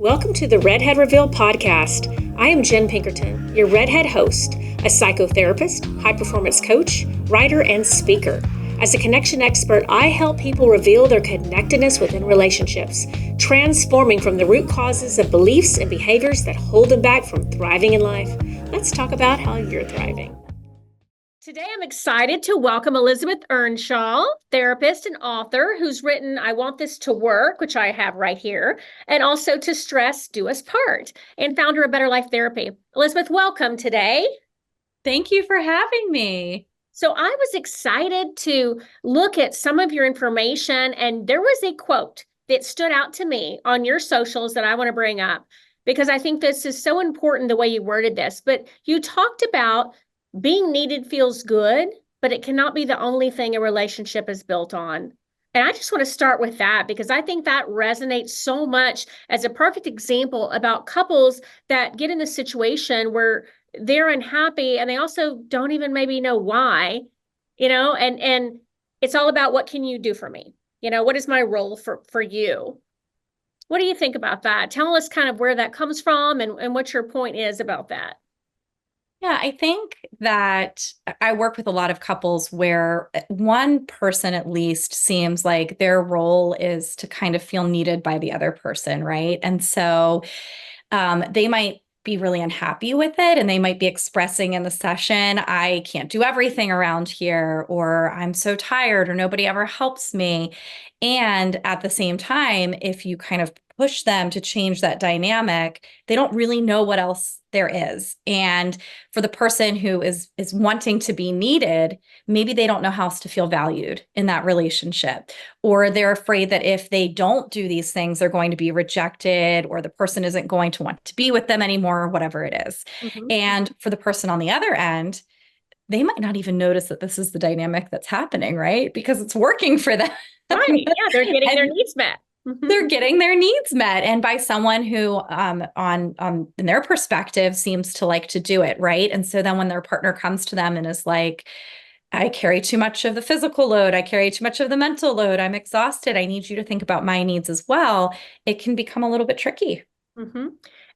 Welcome to the Redhead Reveal podcast. I am Jen Pinkerton, your Redhead host, a psychotherapist, high-performance coach, writer, and speaker. As a connection expert, I help people reveal their connectedness within relationships, transforming from the root causes of beliefs and behaviors that hold them back from thriving in life. Let's talk about how you're thriving. Today, I'm excited to welcome Elizabeth Earnshaw, therapist and author, who's written I Want This to Work, which I have right here, and also To Stress, Do Us Part, and founder of Better Life Therapy. Elizabeth, welcome today. Thank you for having me. So I was excited to look at some of your information, and there was a quote that stood out to me on your socials that I want to bring up because I think this is so important the way you worded this. But you talked about being needed feels good, but it cannot be the only thing a relationship is built on. And I just want to start with that because I think that resonates so much as a perfect example about couples that get in a situation where they're unhappy and they also don't even maybe know why, and it's all about what can you do for me? What is my role for you? What do you think about that? Tell us kind of where that comes from and what your point is about that. Yeah, I think that I work with a lot of couples where one person at least seems like their role is to kind of feel needed by the other person, right? And so they might be really unhappy with it and they might be expressing in the session, I can't do everything around here, or I'm so tired, or nobody ever helps me. And at the same time, if you kind of push them to change that dynamic, they don't really know what else there is. And for the person who is wanting to be needed, maybe they don't know how else to feel valued in that relationship, or they're afraid that if they don't do these things, they're going to be rejected, or the person isn't going to want to be with them anymore, or whatever it is. Mm-hmm. And for the person on the other end, they might not even notice that this is the dynamic that's happening, right? Because it's working for them. Right. Yeah, they're getting their needs met. They're getting their needs met, and by someone who in their perspective seems to like to do it, right? And so then when their partner comes to them and is like, I carry too much of the physical load, I carry too much of the mental load, I'm exhausted, I need you to think about my needs as well, it can become a little bit tricky. Mm-hmm.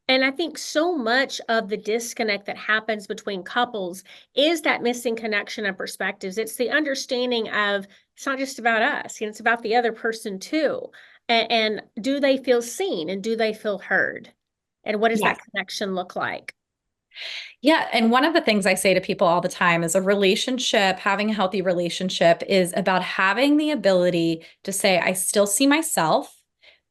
And I think so much of the disconnect that happens between couples is that missing connection of perspectives. It's the understanding of it's not just about us, it's about the other person too. And do they feel seen and do they feel heard? And what does Yes. that connection look like? Yeah. And one of the things I say to people all the time is a relationship, having a healthy relationship is about having the ability to say, I still see myself,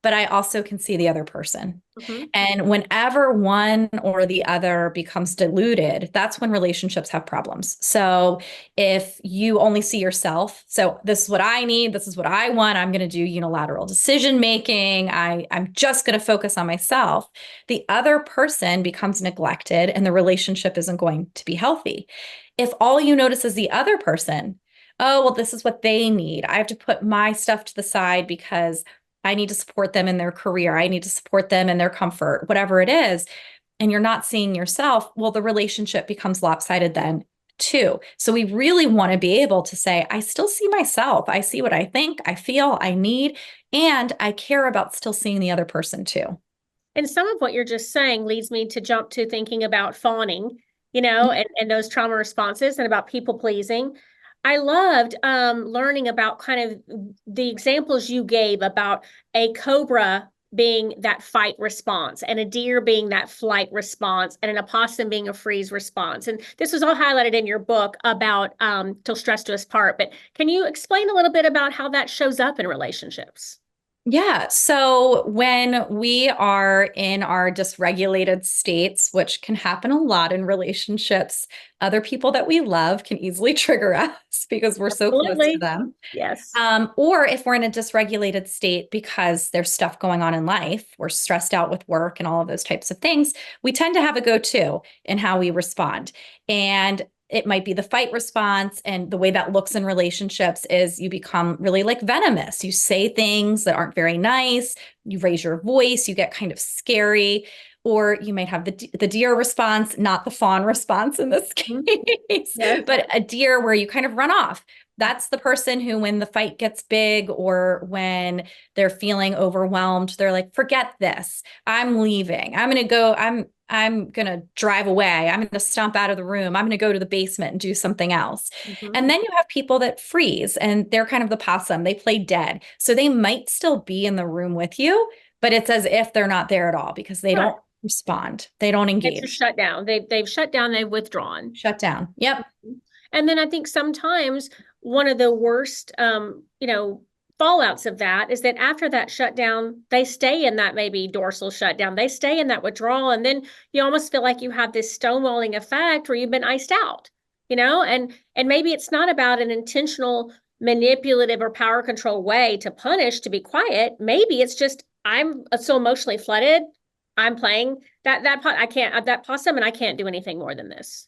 but I also can see the other person. Mm-hmm. And whenever one or the other becomes diluted, that's when relationships have problems. So if you only see yourself, so this is what I need, this is what I want, I'm going to do unilateral decision making, I'm just going to focus on myself, the other person becomes neglected and the relationship isn't going to be healthy. If all you notice is the other person, oh, well, this is what they need, I have to put my stuff to the side because I need to support them in their career, I need to support them in their comfort, whatever it is, and you're not seeing yourself, well, the relationship becomes lopsided then too. So we really want to be able to say, I still see myself. I see what I think, I feel, I need, and I care about still seeing the other person too. And some of what you're just saying leads me to jump to thinking about fawning, and those trauma responses and about people pleasing. I loved learning about kind of the examples you gave about a cobra being that fight response and a deer being that flight response and an opossum being a freeze response. And this was all highlighted in your book about Till Stress Do Us Part. But can you explain a little bit about how that shows up in relationships? Yeah. So when we are in our dysregulated states, which can happen a lot in relationships, other people that we love can easily trigger us because we're so close to Absolutely. them. Yes. Or if we're in a dysregulated state because there's stuff going on in life, we're stressed out with work and all of those types of things, we tend to have a go-to in how we respond. And it might be the fight response. And the way that looks in relationships is you become really like venomous. You say things that aren't very nice. You raise your voice. You get kind of scary. Or you might have the deer response, not the fawn response in this case, Yes. but a deer where you kind of run off. That's the person who, when the fight gets big or when they're feeling overwhelmed, they're like, forget this. I'm leaving. I'm going to drive away. I'm going to stomp out of the room. I'm going to go to the basement and do something else. Mhm. And then you have people that freeze and they're kind of the possum. They play dead. So they might still be in the room with you, but it's as if they're not there at all because they Right. don't respond. They don't It's just engage. shut down. They've shut down, they've withdrawn. Shut down. Yep. And then I think sometimes one of the worst, fallouts of that is that after that shutdown, they stay in that maybe dorsal shutdown. They stay in that withdrawal. And then you almost feel like you have this stonewalling effect where you've been iced out, and maybe it's not about an intentional manipulative or power control way to punish, to be quiet. Maybe it's just, I'm so emotionally flooded. I'm playing I can't, that possum, and I can't do anything more than this.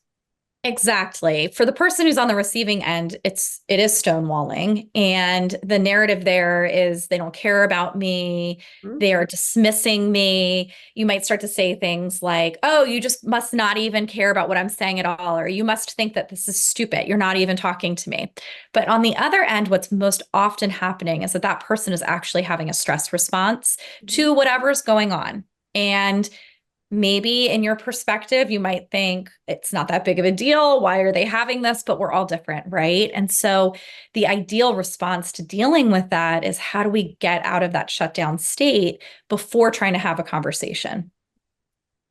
Exactly. For the person who's on the receiving end, it is stonewalling. And the narrative there is they don't care about me. Mm-hmm. They are dismissing me. You might start to say things like, oh, you just must not even care about what I'm saying at all. Or you must think that this is stupid. You're not even talking to me. But on the other end, what's most often happening is that that person is actually having a stress response to whatever's going on. And maybe in your perspective, you might think it's not that big of a deal. Why are they having this? But we're all different, right? And so the ideal response to dealing with that is how do we get out of that shutdown state before trying to have a conversation?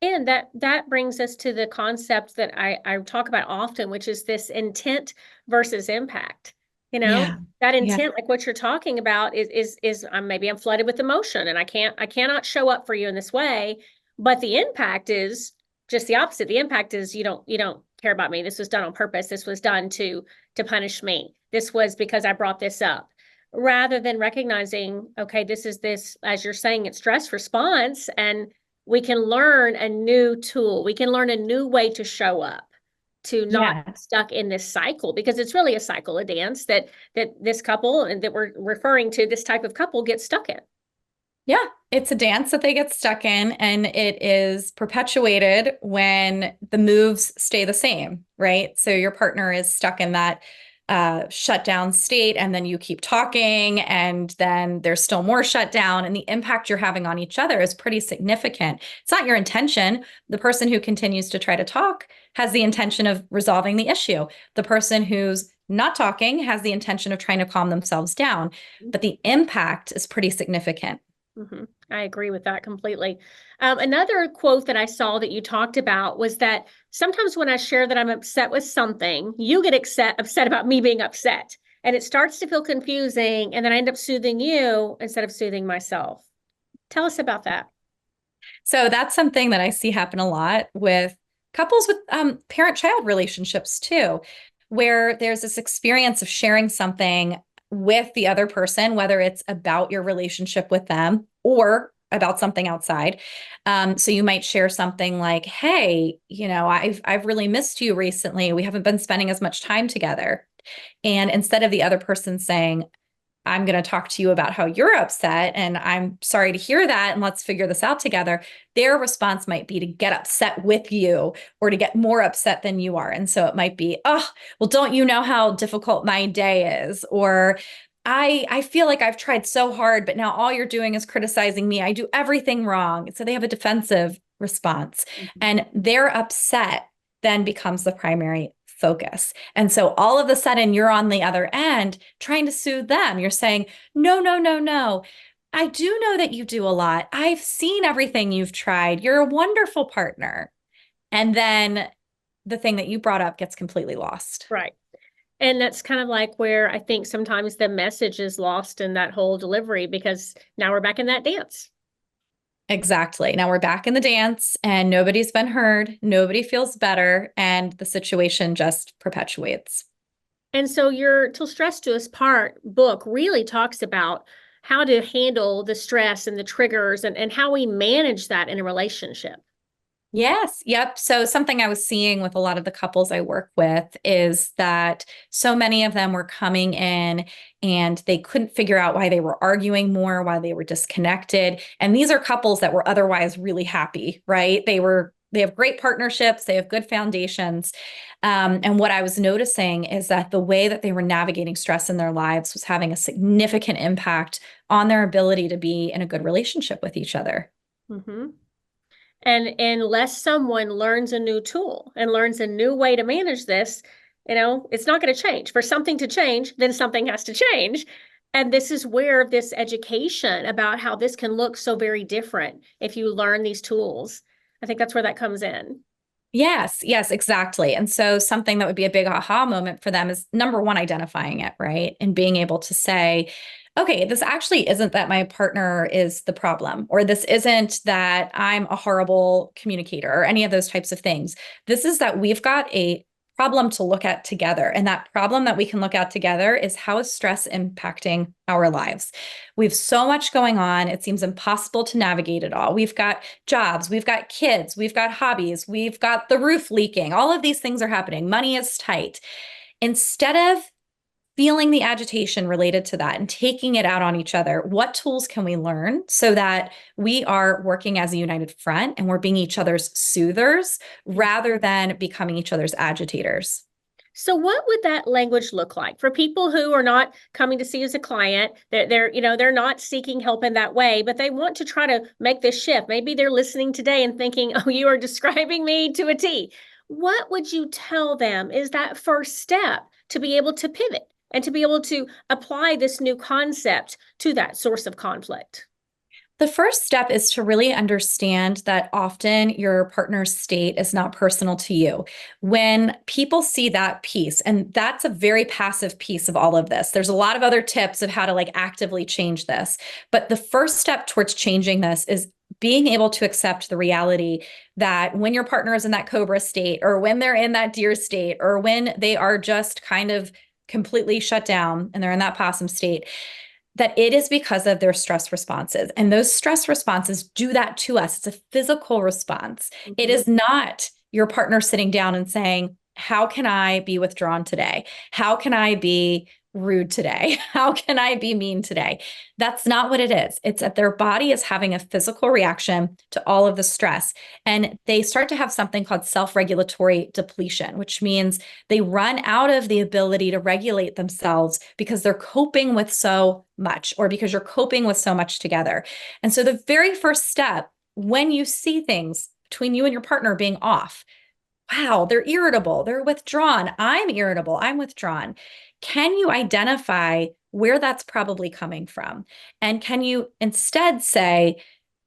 And that brings us to the concept that I talk about often, which is this intent versus impact. Yeah. That Yeah. intent, like what you're talking about, is maybe I'm flooded with emotion and I cannot show up for you in this way. But the impact is just the opposite. The impact is you don't care about me. This was done on purpose. This was done to punish me. This was because I brought this up. Rather than recognizing, okay, this is this, as you're saying, it's stress response, and we can learn a new tool. We can learn a new way to show up, to not Yeah. get stuck in this cycle, because it's really a cycle, a dance that this couple, and that we're referring to, this type of couple, gets stuck in. Yeah, it's a dance that they get stuck in, and it is perpetuated when the moves stay the same, right? So your partner is stuck in that shutdown state, and then you keep talking, and then there's still more shutdown, and the impact you're having on each other is pretty significant. It's not your intention. The person who continues to try to talk has the intention of resolving the issue. The person who's not talking has the intention of trying to calm themselves down, but the impact is pretty significant. Mm-hmm. I agree with that completely. Another quote that I saw that you talked about was that sometimes when I share that I'm upset with something, you get upset about me being upset. And it starts to feel confusing. And then I end up soothing you instead of soothing myself. Tell us about that. So that's something that I see happen a lot with couples with parent-child relationships too, where there's this experience of sharing something with the other person, whether it's about your relationship with them or about something outside. So you might share something like, "Hey, I've really missed you recently. We haven't been spending as much time together." And instead of the other person saying, I'm going to talk to you about how you're upset and I'm sorry to hear that and let's figure this out together, their response might be to get upset with you or to get more upset than you are. And so it might be, oh, well, don't you know how difficult my day is? Or I feel like I've tried so hard, but now all you're doing is criticizing me. I do everything wrong. So they have a defensive response, and their upset then becomes the primary focus. And so all of a sudden you're on the other end trying to soothe them. You're saying, no, no, no, no. I do know that you do a lot. I've seen everything you've tried. You're a wonderful partner. And then the thing that you brought up gets completely lost. Right. And that's kind of like where I think sometimes the message is lost in that whole delivery, because now we're back in that dance. Exactly. Now we're back in the dance and nobody's been heard. Nobody feels better. And the situation just perpetuates. And so your Till Stress Do Us Part book really talks about how to handle the stress and the triggers, and how we manage that in a relationship. Yes. Yep. So something I was seeing with a lot of the couples I work with is that so many of them were coming in and they couldn't figure out why they were arguing more, why they were disconnected. And these are couples that were otherwise really happy, right? they have great partnerships, they have good foundations. And what I was noticing is that the way that they were navigating stress in their lives was having a significant impact on their ability to be in a good relationship with each other. Mm-hmm. And unless someone learns a new tool and learns a new way to manage this, it's not going to change. For something to change, then something has to change. And this is where this education about how this can look so very different if you learn these tools. I think that's where that comes in. Yes, yes, exactly. And so something that would be a big aha moment for them is number one, identifying it, right? And being able to say, okay, this actually isn't that my partner is the problem, or this isn't that I'm a horrible communicator or any of those types of things. This is that we've got a problem to look at together. And that problem that we can look at together is how is stress impacting our lives? We have so much going on. It seems impossible to navigate it all. We've got jobs, we've got kids, we've got hobbies, we've got the roof leaking. All of these things are happening. Money is tight. Instead of feeling the agitation related to that and taking it out on each other, what tools can we learn so that we are working as a united front and we're being each other's soothers rather than becoming each other's agitators? So what would that language look like for people who are not coming to see you as a client? They're not seeking help in that way, but they want to try to make this shift. Maybe they're listening today and thinking, oh, you are describing me to a T. What would you tell them is that first step to be able to pivot and to be able to apply this new concept to that source of conflict? The first step is to really understand that often your partner's state is not personal to you. When people see that piece, and that's a very passive piece of all of this, there's a lot of other tips of how to like actively change this. But the first step towards changing this is being able to accept the reality that when your partner is in that cobra state, or when they're in that deer state, or when they are just kind of completely shut down and they're in that possum state, that it is because of their stress responses. And those stress responses do that to us. It's a physical response. Mm-hmm. It is not your partner sitting down and saying, how can I be withdrawn today? How can I be rude today? How can I be mean today? That's not what it is. It's that their body is having a physical reaction to all of the stress. And they start to have something called self-regulatory depletion, which means they run out of the ability to regulate themselves because they're coping with so much, or because you're coping with so much together. And so the very first step, when you see things between you and your partner being off, wow, they're irritable, they're withdrawn, I'm irritable, I'm withdrawn. Can you identify where that's probably coming from? And can you instead say,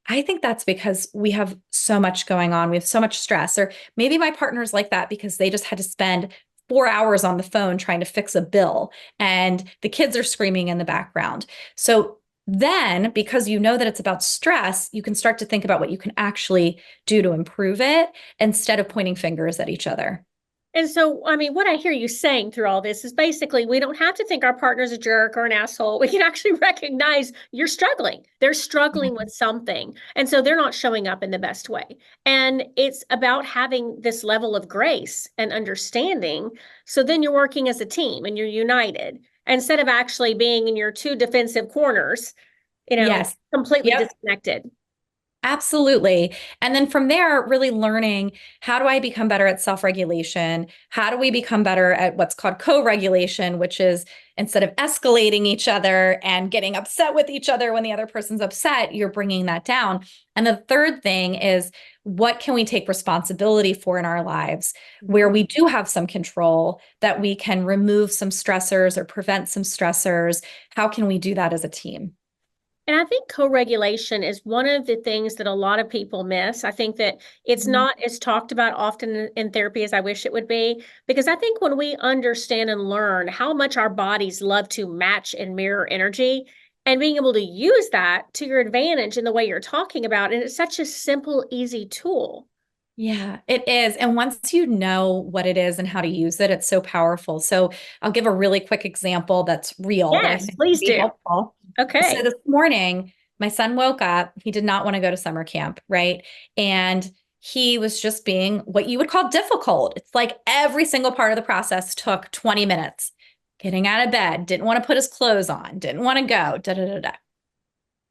I think that's because we have so much going on, we have so much stress, or maybe my partner's like that because they just had to spend 4 hours on the phone trying to fix a bill and the kids are screaming in the background. So then, because you know that it's about stress, you can start to think about what you can actually do to improve it instead of pointing fingers at each other. And so, I mean, what I hear you saying through all this is basically we don't have to think our partner's a jerk or an asshole. We can actually recognize you're struggling. They're struggling with something. And so they're not showing up in the best way. And it's about having this level of grace and understanding. So then you're working as a team and you're united instead of actually being in your two defensive corners, Yes. completely Yep. disconnected. Absolutely. And then from there, really learning, how do I become better at self-regulation? How do we become better at what's called co-regulation, which is instead of escalating each other and getting upset with each other when the other person's upset, you're bringing that down. And the third thing is, what can we take responsibility for in our lives where we do have some control, that we can remove some stressors or prevent some stressors? How can we do that as a team? And I think co-regulation is one of the things that a lot of people miss. I think that it's not as talked about often in therapy as I wish it would be, because I think when we understand and learn how much our bodies love to match and mirror energy, and being able to use that to your advantage in the way you're talking about, and it's such a simple, easy tool. Yeah, it is. And once you know what it is and how to use it, it's so powerful. So I'll give a really quick example that's real that I Yes, think would please be do. helpful. So Okay. this morning, my son woke up. He did not want to go to summer camp, right? And he was just being what you would call difficult. It's like every single part of the process took 20 minutes. Getting out of bed, didn't want to put his clothes on, didn't want to go, da da da da.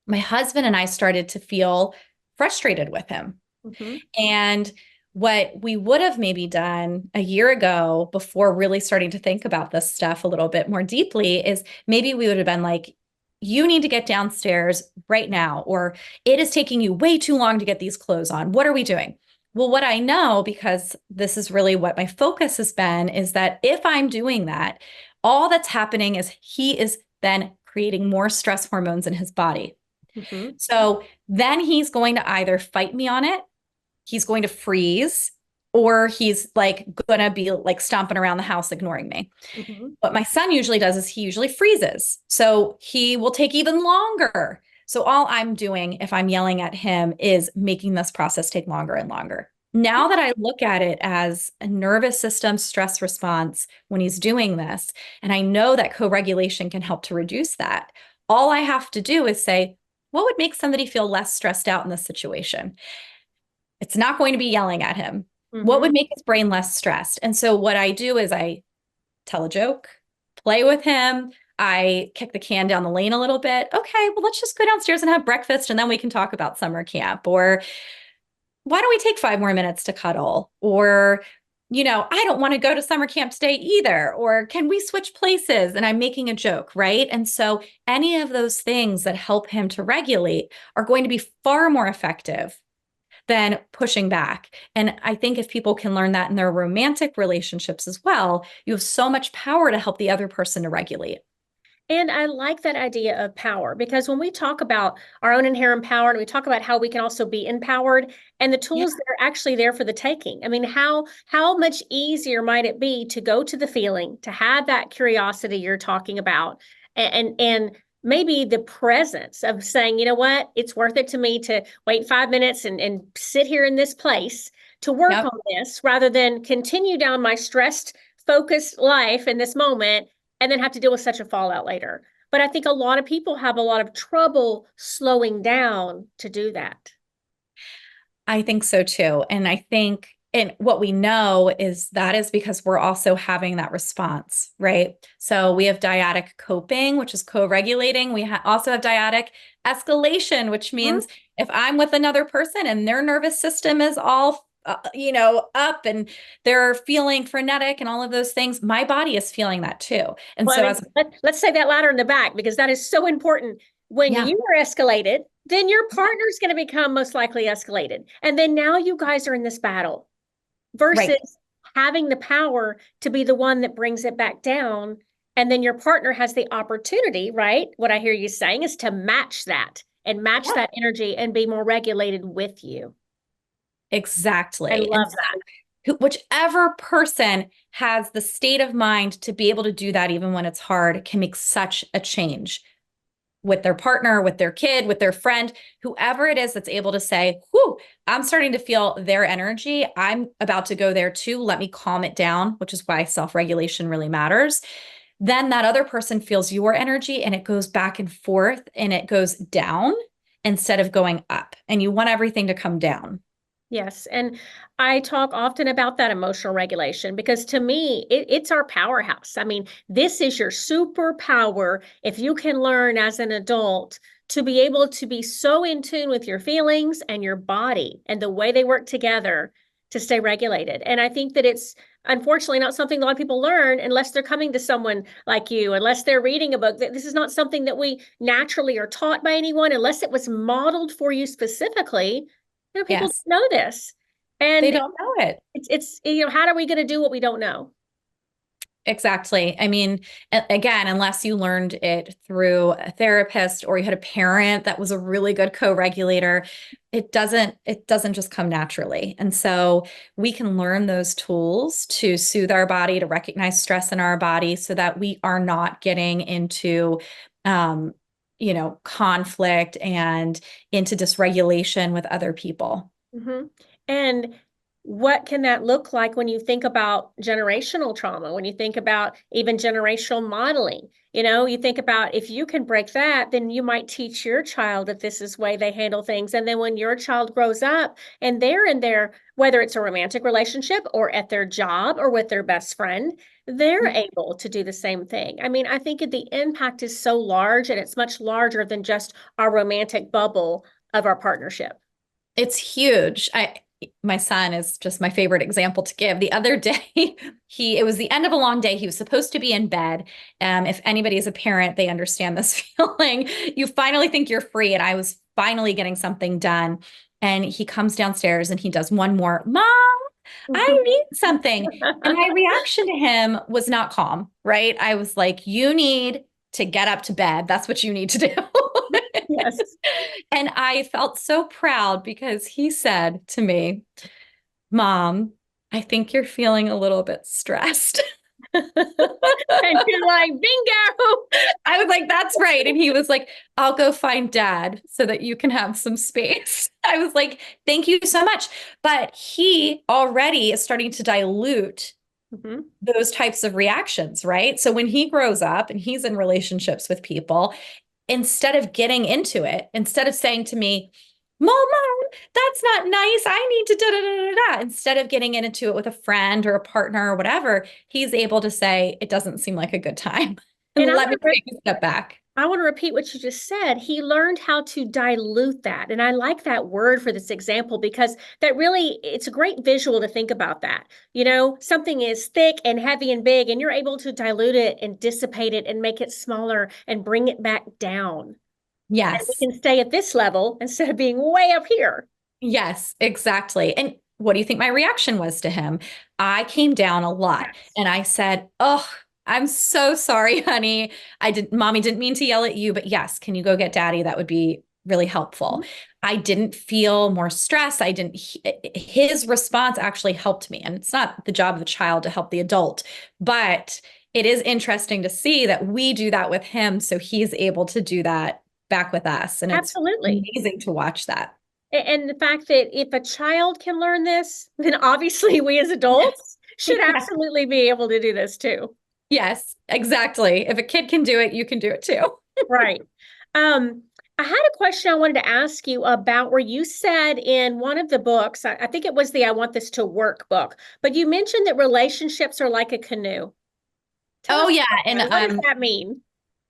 My husband and I started to feel frustrated with him. Mm-hmm. And what we would have maybe done a year ago before really starting to think about this stuff a little bit more deeply is maybe we would have been like, you need to get downstairs right now, or it is taking you way too long to get these clothes on. What are we doing? Well, what I know, because this is really what my focus has been, is that if I'm doing that, all that's happening is he is then creating more stress hormones in his body. Mm-hmm. So then he's going to either fight me on it, he's going to freeze, or he's like going to be like stomping around the house ignoring me. Mm-hmm. What my son usually does is he usually freezes. So he will take even longer. So all I'm doing if I'm yelling at him is making this process take longer and longer. Now that I look at it as a nervous system stress response when he's doing this, and I know that co-regulation can help to reduce that, all I have to do is say, what would make somebody feel less stressed out in this situation? It's not going to be yelling at him. What Mm-hmm. would make his brain less stressed? And so what I do is I tell a joke, play with him. I kick the can down the lane a little bit. Okay, well, let's just go downstairs and have breakfast and then we can talk about summer camp. Or why don't we take 5 more minutes to cuddle? Or, I don't want to go to summer camp today either. Or can we switch places? And I'm making a joke, right? And so any of those things that help him to regulate are going to be far more effective than pushing back. And I think if people can learn that in their romantic relationships as well, you have so much power to help the other person to regulate. And I like that idea of power because when we talk about our own inherent power and we talk about how we can also be empowered and the Yeah. tools that are actually there for the taking. I mean, how much easier might it be to go to the feeling, to have that curiosity you're talking about and maybe the presence of saying, you know what, it's worth it to me to wait 5 minutes and sit here in this place to work Yep. on this rather than continue down my stressed, focused life in this moment and then have to deal with such a fallout later. But I think a lot of people have a lot of trouble slowing down to do that. I think so too. And I think, and what we know is that is because we're also having that response, right? So we have dyadic coping, which is co-regulating. We also have dyadic escalation, which Mhm. means if I'm with another person and their nervous system is all up and they're feeling frenetic and all of those things, my body is feeling that too. And Well, I so mean, let's say that louder in the back because that is so important. When yeah, you are escalated, then your partner's going to become most likely escalated. And then now you guys are in this battle versus right. having the power to be the one that brings it back down. And then your partner has the opportunity, right? What I hear you saying is to match that and match Yeah, that energy and be more regulated with you. I exactly. And love that. whichever person has the state of mind to be able to do that, even when it's hard, can make such a change with their partner, with their kid, with their friend, whoever it is that's able to say, whew, I'm starting to feel their energy. I'm about to go there too. Let me calm it down, which is why self-regulation really matters. Then that other person feels your energy and it goes back and forth and it goes down instead of going up. And you want everything to come down. Yes. And I talk often about that emotional regulation because to me, it's our powerhouse. I mean, this is your superpower if you can learn as an adult to be able to be so in tune with your feelings and your body and the way they work together to stay regulated. And I think that it's unfortunately not something a lot of people learn unless they're coming to someone like you, unless they're reading a book. This is not something that we naturally are taught by anyone, unless it was modeled for you specifically. People Yes, don't know this. they And don't know it. it's how are we going to do what we don't know? Exactly. I mean, again, unless you learned it through a therapist or you had a parent that was a really good co-regulator, it doesn't just come naturally. And so we can learn those tools to soothe our body, to recognize stress in our body so that we are not getting into conflict and into dysregulation with other people. Mhm. And what can that look like when you think about generational trauma, when you think about even generational modeling? You think about if you can break that, then you might teach your child that this is the way they handle things. And then when your child grows up and they're in their, whether it's a romantic relationship or at their job or with their best friend, they're able to do the same thing. I mean, I think the impact is so large and it's much larger than just our romantic bubble of our partnership. It's huge. my son is just my favorite example to give. The other day, it was the end of a long day. He was supposed to be in bed. If anybody is a parent, they understand this feeling. You finally think you're free. And I was finally getting something done. And he comes downstairs and he does one more, Mom, I need something. And my reaction to him was not calm, right? I was like, you need to get up to bed. That's what you need to do. Yes. And I felt so proud because he said to me, Mom, I think you're feeling a little bit stressed. And you're like, bingo. I was like, that's right. And he was like, I'll go find dad so that you can have some space. I was like, thank you so much. But he already is starting to dilute those types of reactions, right? So when he grows up and he's in relationships with people, instead of getting into it, instead of saying to me, Mom, that's not nice. I need to da da da da da. Instead of getting into it with a friend or a partner or whatever, he's able to say, it doesn't seem like a good time. And And let me take a step back. I want to repeat what you just said. He learned how to dilute that. And I like that word for this example because that really, it's a great visual to think about that. You know, something is thick and heavy and big, and you're able to dilute it and dissipate it and make it smaller and bring it back down. And we Yes. can stay at this level instead of being way up here. Yes, exactly. And what do you think my reaction was to him? I came down a lot Yes. and I said, Oh, I'm so sorry, honey. Mommy didn't mean to yell at you, but yes, can you go get daddy? That would be really helpful. I didn't feel more stress. His response actually helped me. And it's not the job of the child to help the adult, but it is interesting to see that we do that with him. So he's able to do that back with us. And it's Absolutely. amazing to watch that. And the fact that if a child can learn this, then obviously we as adults should Yeah. absolutely be able to do this too. Yes, exactly. If a kid can do it, you can do it too. Right. Um, I had a question I wanted to ask you about where you said in one of the books, I think it was the I Want This to Work book, but you mentioned that relationships are like a canoe. Tell Oh us yeah, about and that. What does that mean?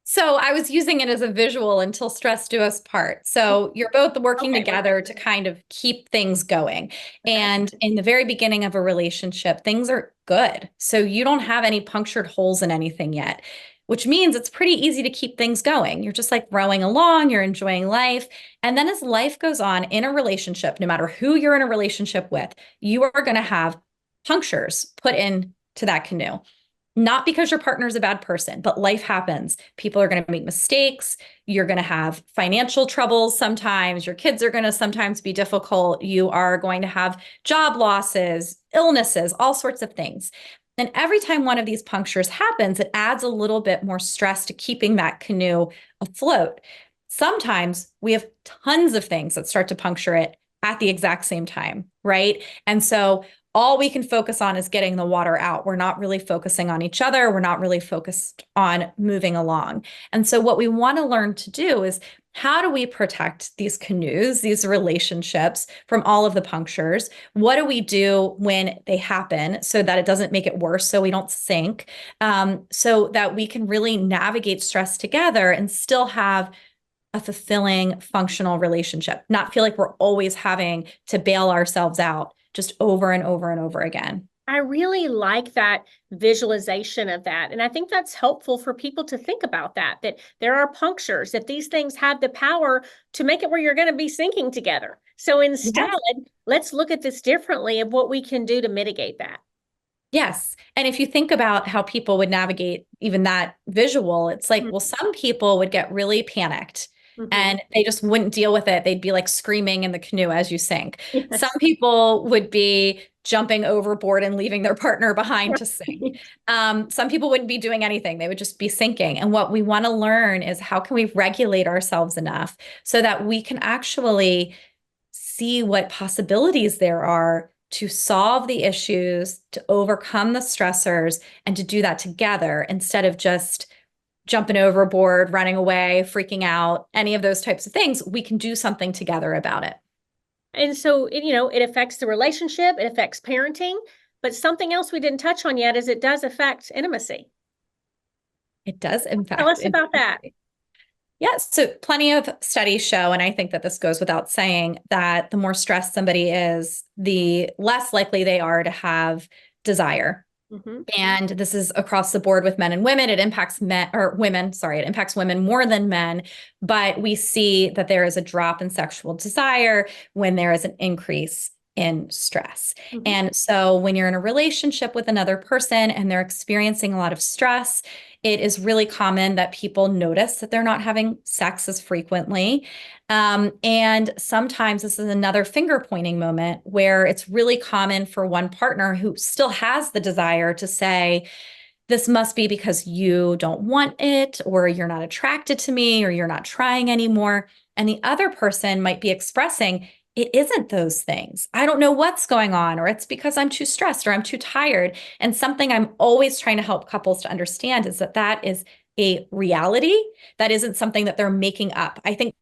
so I was using it as a visual until stress do us part. So you're both working Okay, together to kind of keep things going. okay. And in the very beginning of a relationship, things are good. So you don't have any punctured holes in anything yet, which means it's pretty easy to keep things going. You're just like rowing along, you're enjoying life. And then as life goes on in a relationship, no matter who you're in a relationship with, you are going to have punctures put into that canoe. Not because your partner is a bad person, but life happens. People are going to make mistakes. You're going to have financial troubles sometimes. Your kids are going to sometimes be difficult. You are going to have job losses, illnesses, all sorts of things. And every time one of these punctures happens, it adds a little bit more stress to keeping that canoe afloat. Sometimes we have tons of things that start to puncture it at the exact same time, right? And so all we can focus on is getting the water out. We're not really focusing on each other. We're not really focused on moving along. And so what we want to learn to do is how do we protect these canoes, these relationships from all of the punctures? What do we do when they happen so that it doesn't make it worse, so we don't sink, so that we can really navigate stress together and still have a fulfilling, functional relationship, not feel like we're always having to bail ourselves out just over and over and over again. I really like that visualization of that. And I think that's helpful for people to think about that there are punctures, that these things have the power to make it where you're going to be sinking together. So instead, Yes. let's look at this differently of what we can do to mitigate that. Yes. And if you think about how people would navigate even that visual, it's like, well, some people would get really panicked Mm-hmm. and they just wouldn't deal with it. They'd be like screaming in the canoe as you sink. Some Yes. people would be jumping overboard and leaving their partner behind to sink. Some people wouldn't be doing anything. They would just be sinking. And what we want to learn is how can we regulate ourselves enough so that we can actually see what possibilities there are to solve the issues, to overcome the stressors, and to do that together instead of just jumping overboard, running away, freaking out, any of those types of things. We can do something together about it. And so, it affects the relationship, it affects parenting, but something else we didn't touch on yet is it does affect intimacy. It does Tell impact us about that. intimacy. Yeah, so plenty of studies show, and I think that this goes without saying, that the more stressed somebody is, the less likely they are to have desire. Mm-hmm. And this is across the board with men and women. It impacts men or women, sorry, it impacts women more than men. But we see that there is a drop in sexual desire when there is an increase in stress. Mm-hmm. And so when you're in a relationship with another person and they're experiencing a lot of stress, it is really common that people notice that they're not having sex as frequently. And sometimes this is another finger pointing moment where it's really common for one partner who still has the desire to say, this must be because you don't want it, or you're not attracted to me, or you're not trying anymore. And the other person might be expressing, it isn't those things. I don't know what's going on, or it's because I'm too stressed or I'm too tired. And something I'm always trying to help couples to understand is that that is a reality. That isn't something that they're making up. I think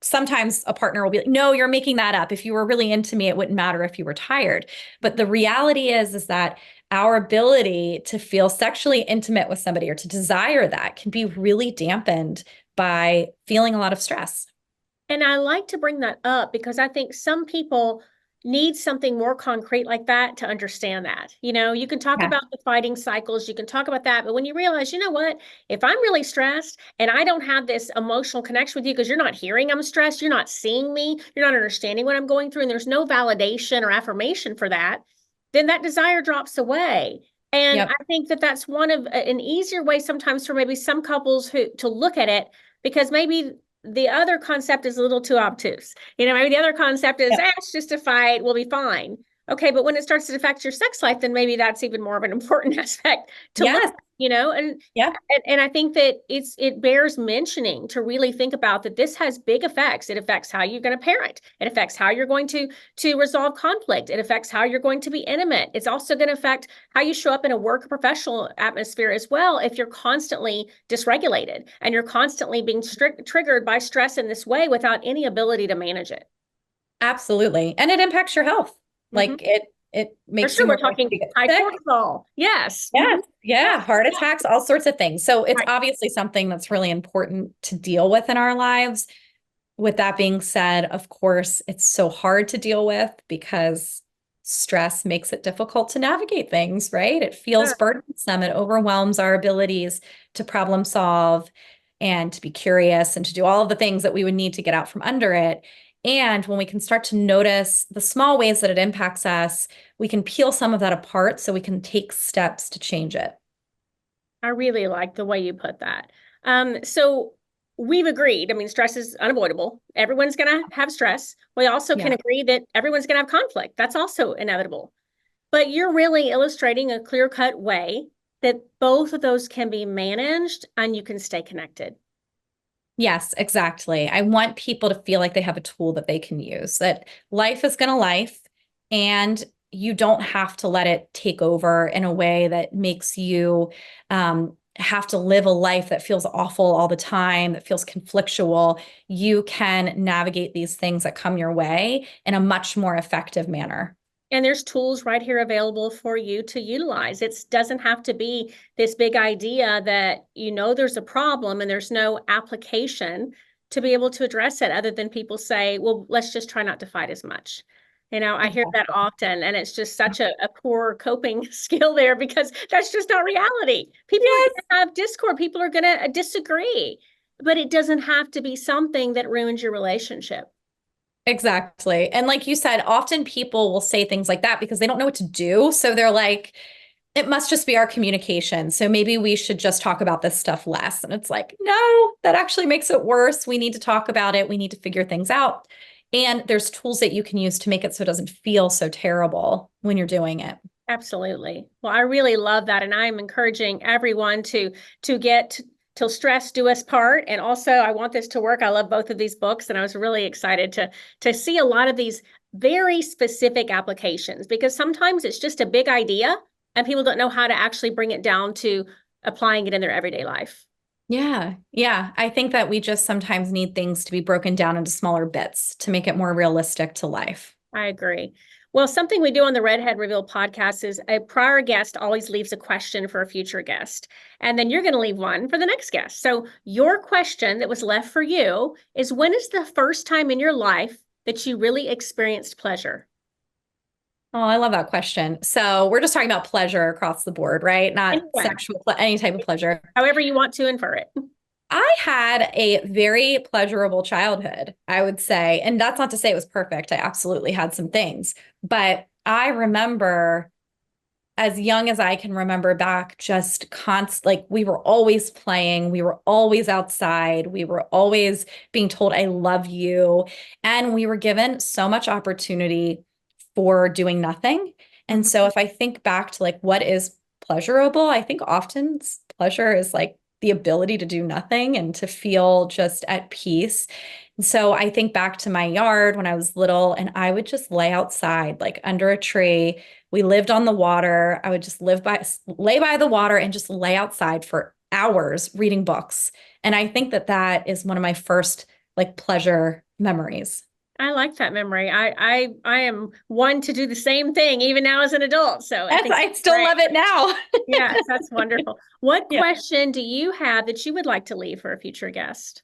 sometimes a partner will be like, no, you're making that up. If you were really into me, it wouldn't matter if you were tired. But the reality is that our ability to feel sexually intimate with somebody or to desire that can be really dampened by feeling a lot of stress. And I like to bring that up because I think some people need something more concrete like that to understand that. You can talk Yeah. about the fighting cycles, you can talk about that, but when you realize, you know what, if I'm really stressed and I don't have this emotional connection with you because you're not hearing I'm stressed, you're not seeing me, you're not understanding what I'm going through, and there's no validation or affirmation for that, then that desire drops away. And Yep. I think that that's one of an easier way sometimes for maybe some couples who to look at it, because maybe the other concept is a little too obtuse. Maybe the other concept is, Yep. it's just a fight, we'll be fine. Okay, but when it starts to affect your sex life, then maybe that's even more of an important aspect to look Yes. at, and Yeah. I think that it bears mentioning to really think about that this has big effects. It affects how you're going to parent. It affects how you're going to resolve conflict. It affects how you're going to be intimate. It's also going to affect how you show up in a work or professional atmosphere as well if you're constantly dysregulated and you're constantly being triggered by stress in this way without any ability to manage it. Absolutely. And it impacts your health. Mm-hmm. Like it For makes you sure, we're more likely talking to get high sick. cortisol. Yes. Mm-hmm. Yes. Yeah. Heart attacks, all sorts of things. So it's Right. obviously something that's really important to deal with in our lives. With that being said, of course, it's so hard to deal with because stress makes it difficult to navigate things, right? It feels Sure. burdensome. It overwhelms our abilities to problem solve and to be curious and to do all of the things that we would need to get out from under it. And when we can start to notice the small ways that it impacts us, we can peel some of that apart so we can take steps to change it. I really like the way you put that. So we've agreed. I mean, stress is unavoidable. Everyone's going to have stress. We also can Yeah. agree that everyone's going to have conflict. That's also inevitable. But you're really illustrating a clear-cut way that both of those can be managed and you can stay connected. Yes, exactly. I want people to feel like they have a tool that they can use, that life is going to life, and you don't have to let it take over in a way that makes you have to live a life that feels awful all the time, that feels conflictual. You can navigate these things that come your way in a much more effective manner. And there's tools right here available for you to utilize. It doesn't have to be this big idea that there's a problem and there's no application to be able to address it other than people say, well, let's just try not to fight as much. I hear that Exactly. often, and it's just such a poor coping skill there because that's just not reality. People are Yes. going to have discord, people are going to disagree, but it doesn't have to be something that ruins your relationship. Exactly. And like you said, often people will say things like that because they don't know what to do. So they're like, it must just be our communication. So maybe we should just talk about this stuff less. And it's like, no, that actually makes it worse. We need to talk about it. We need to figure things out. And there's tools that you can use to make it so it doesn't feel so terrible when you're doing it. Absolutely. Well, I really love that. And I'm encouraging everyone to get Till Stress Do Us Part. And also I want this to work. I love both of these books. And I was really excited to see a lot of these very specific applications because sometimes it's just a big idea and people don't know how to actually bring it down to applying it in their everyday life. Yeah. Yeah. I think that we just sometimes need things to be broken down into smaller bits to make it more realistic to life. I agree. Well, something we do on the Redhead Reveal podcast is a prior guest always leaves a question for a future guest. And then you're going to leave one for the next guest. So your question that was left for you is, when is the first time in your life that you really experienced pleasure? Oh, I love that question. So we're just talking about pleasure across the board, right? Not Anyway, sexual, any type of pleasure. however you want to infer it. I had a very pleasurable childhood, I would say. And that's not to say it was perfect. I absolutely had some things. But I remember, as young as I can remember back, just like we were always playing, we were always outside, we were always being told, I love you. And we were given so much opportunity for doing nothing. And Mhm. so if I think back to like what is pleasurable, I think often pleasure is like the ability to do nothing and to feel just at peace. And so I think back to my yard when I was little and I would just lay outside, like under a tree. We lived on the water. I would just lay by the water and just lay outside for hours reading books. And I think that that is one of my first like pleasure memories. I like that memory. I am one to do the same thing even now as an adult. So I Yes, think I that's still great. love it now. Yes, that's wonderful. What Yeah. question do you have that you would like to leave for a future guest?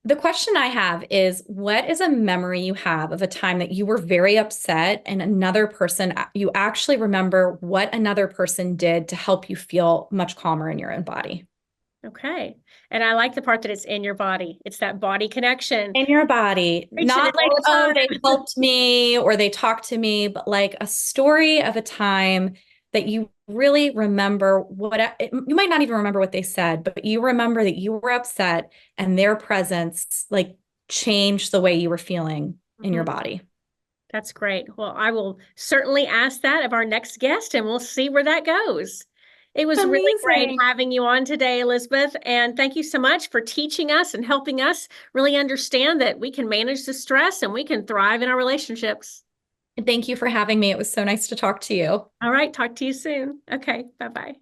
The question I have is, what is a memory you have of a time that you were very upset and another person, you actually remember what another person did to help you feel much calmer in your own body? Okay. And I like the part that it's in your body. It's that body connection. In your body, Preaching not it like, all the oh, they time. helped me or they talked to me, but like a story of a time that you really remember you might not even remember what they said, but you remember that you were upset and their presence like changed the way you were feeling in your Mhm. body. That's great. Well, I will certainly ask that of our next guest and we'll see where that goes. It was really great Amazing. having you on today, Elizabeth. And thank you so much for teaching us and helping us really understand that we can manage the stress and we can thrive in our relationships. Thank you for having me. It was so nice to talk to you. All right. Talk to you soon. Okay. Bye bye.